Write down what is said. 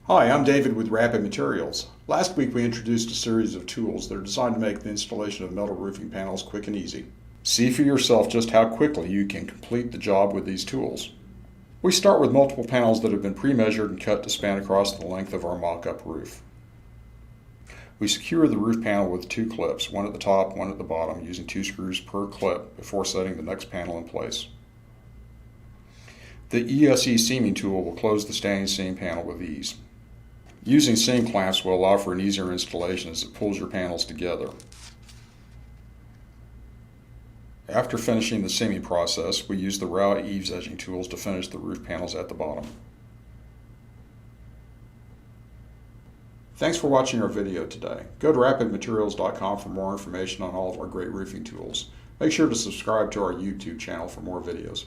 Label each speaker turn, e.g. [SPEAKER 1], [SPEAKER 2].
[SPEAKER 1] Hi, I'm David with RapidMaterials. Last week we introduced a series of tools that are designed to make the installation of metal roofing panels quick and easy. See for yourself just how quickly you can complete the job with these tools. We start with multiple panels that have been pre-measured and cut to span across the length of our mock-up roof. We secure the roof panel with two clips, one at the top, one at the bottom, using 2 screws per clip before setting the next panel in place. The ESE seaming tool will close the standing seam panel with ease. Using seam clamps will allow for an easier installation as it pulls your panels together. After finishing the seaming process, we use the raw eaves edging tools to finish the roof panels at the bottom. Thanks for watching our video today. Go to rapidmaterials.com for more information on all of our great roofing tools. Make sure to subscribe to our YouTube channel for more videos.